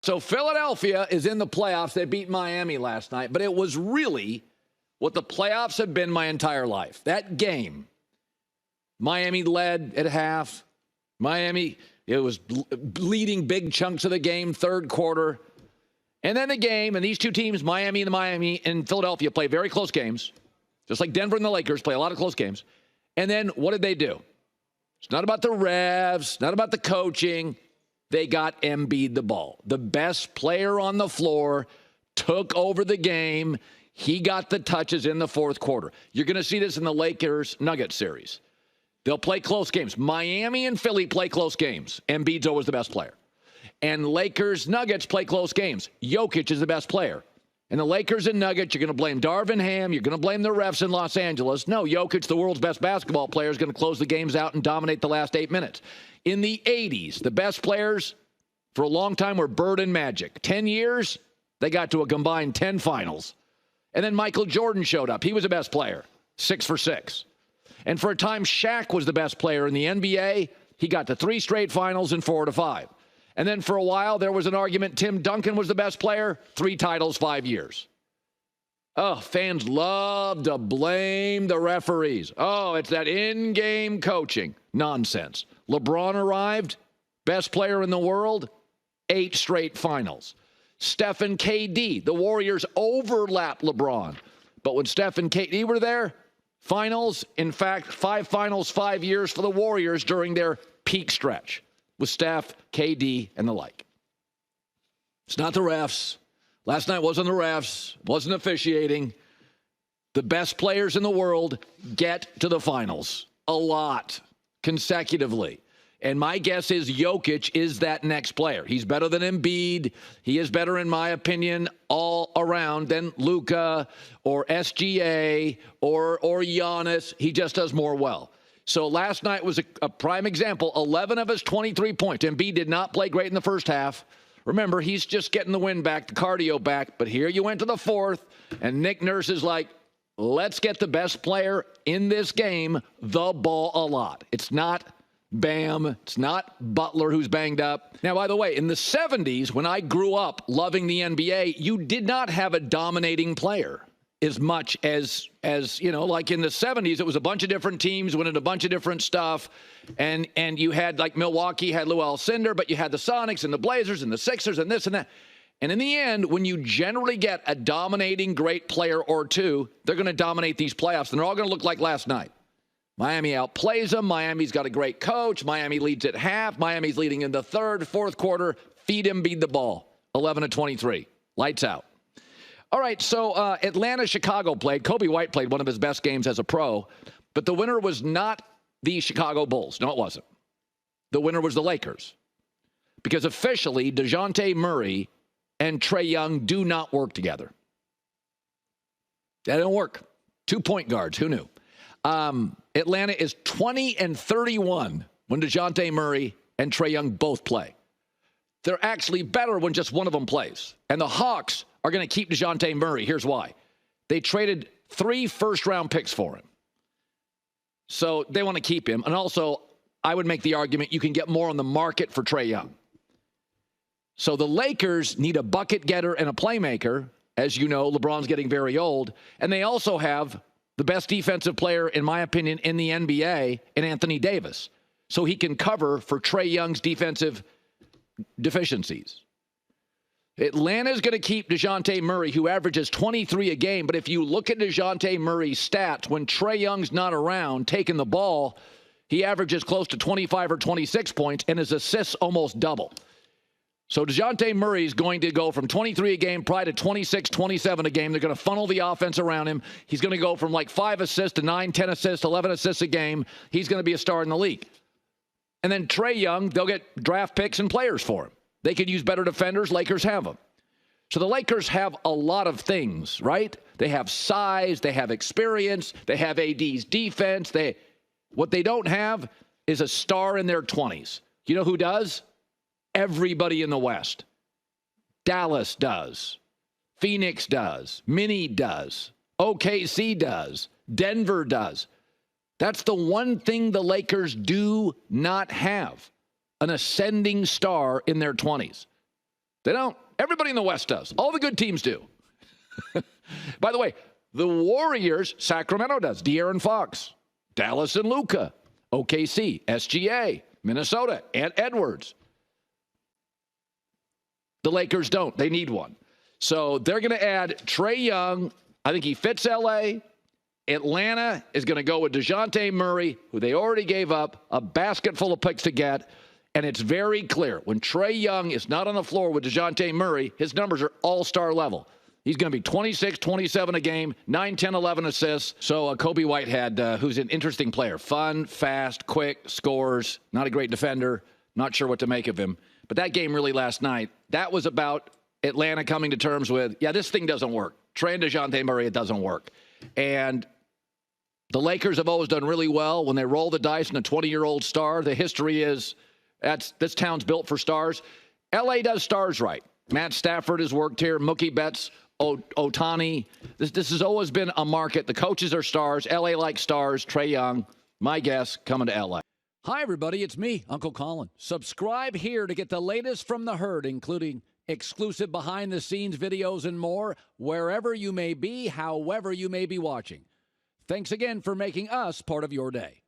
So Philadelphia is in the playoffs. They beat Miami last night, but it was really what the playoffs have been my entire life. That game, Miami led at half. Miami, it was leading big chunks of the game, third quarter. And then the game, and these two teams, Miami and Philadelphia, play very close games, just like Denver and the Lakers play a lot of close games. And then what did they do? It's not about the refs, not about the coaching. They got Embiid the ball. The best player on the floor took over the game. He got the touches in the fourth quarter. You're going to see this in the Lakers-Nuggets series. They'll play close games. Miami and Philly play close games. Embiid's always the best player. And Lakers-Nuggets play close games. Jokic is the best player. And the Lakers and Nuggets, you're going to blame Darvin Ham. You're going to blame the refs in Los Angeles. No, Jokic, the world's best basketball player, is going to close the games out and dominate the last 8 minutes. In the 80s, the best players for a long time were Bird and Magic. 10 years, they got to a combined 10 finals. And then Michael Jordan showed up. He was the best player, 6 for 6. And for a time, Shaq was the best player in the NBA. He got to 3 straight finals and 4 to 5. And then for a while, there was an argument Tim Duncan was the best player, 3 titles, 5 years. Oh, fans love to blame the referees. Oh, it's that in-game coaching. Nonsense. LeBron arrived, best player in the world, 8 straight finals. Steph and KD, the Warriors overlap LeBron. But when Steph and KD were there, finals, in fact, 5 finals, 5 years for the Warriors during their peak stretch with Steph, KD, and the like. It's not the refs. Last night wasn't the refs, wasn't officiating. The best players in the world get to the finals a lot consecutively. And my guess is Jokic is that next player. He's better than Embiid. He is better, in my opinion, all around than Luka or SGA or Giannis. He just does more well. So last night was a prime example. 11 of his 23 points. Embiid did not play great in the first half. Remember, he's just getting the wind back, the cardio back. But here you went to the fourth, and Nick Nurse is like, let's get the best player in this game the ball a lot. It's not Bam. It's not Butler, who's banged up. Now, by the way, in the 70s, when I grew up loving the NBA, you did not have a dominating player as much as you know, like in the 70s, it was a bunch of different teams winning a bunch of different stuff. And you had, like, Milwaukee had Lou Alcindor, but you had the Sonics and the Blazers and the Sixers and this and that. And in the end, when you generally get a dominating great player or two, they're going to dominate these playoffs, and they're all going to look like last night. Miami outplays them. Miami's got a great coach. Miami leads at half. Miami's leading in the third, fourth quarter. Feed Embiid the ball. 11 of 23. Lights out. All right, so Atlanta-Chicago played. Kobe White played one of his best games as a pro, but the winner was not the Chicago Bulls. No, it wasn't. The winner was the Lakers, because officially Dejounte Murray and Trae Young do not work together. That don't work. 2 point guards. Who knew? Atlanta is 20-31 when Dejounte Murray and Trae Young both play. They're actually better when just one of them plays. And the Hawks are going to keep Dejounte Murray. Here's why. They traded 3 first-round picks for him. So they want to keep him. And also, I would make the argument you can get more on the market for Trae Young. So the Lakers need a bucket getter and a playmaker. As you know, LeBron's getting very old. And they also have the best defensive player, in my opinion, in the NBA, in Anthony Davis. So he can cover for Trae Young's defensive deficiencies. Atlanta's going to keep Dejounte Murray, who averages 23 a game. But if you look at Dejounte Murray's stats, when Trae Young's not around taking the ball, he averages close to 25 or 26 points, and his assists almost double. So Dejounte Murray is going to go from 23 a game, probably to 26, 27 a game. They're going to funnel the offense around him. He's going to go from like 5 assists to 9, 10 assists, 11 assists a game. He's going to be a star in the league. And then Trae Young, they'll get draft picks and players for him. They could use better defenders. Lakers have them. So the Lakers have a lot of things, right? They have size. They have experience. They have AD's defense. What they don't have is a star in their 20s. You know who does? Everybody in the West. Dallas does. Phoenix does. Minnie does. OKC does. Denver does. That's the one thing the Lakers do not have. An ascending star in their 20s. They don't. Everybody in the West does. All the good teams do. By the way, the Warriors, Sacramento does. De'Aaron Fox, Dallas and Luka, OKC, SGA, Minnesota, and Edwards. The Lakers don't. They need one. So they're going to add Trae Young. I think he fits L.A. Atlanta is going to go with Dejounte Murray, who they already gave up a basket full of picks to get. And it's very clear. When Trae Young is not on the floor with Dejounte Murray, his numbers are all-star level. He's going to be 26, 27 a game, 9, 10, 11 assists. So Kobe Whitehead, who's an interesting player. Fun, fast, quick, scores, not a great defender. Not sure what to make of him. But that game really last night, that was about Atlanta coming to terms with, yeah, this thing doesn't work. Trae and Dejounte Murray, it doesn't work. And the Lakers have always done really well when they roll the dice on a 20-year-old star. The history is this town's built for stars. L.A. does stars right. Matt Stafford has worked here. Mookie Betts, Ohtani. This has always been a market. The coaches are stars. L.A. likes stars. Trae Young, my guess, coming to L.A. Hi, everybody. It's me, Uncle Colin. Subscribe here to get the latest from the herd, including exclusive behind-the-scenes videos and more, wherever you may be, however you may be watching. Thanks again for making us part of your day.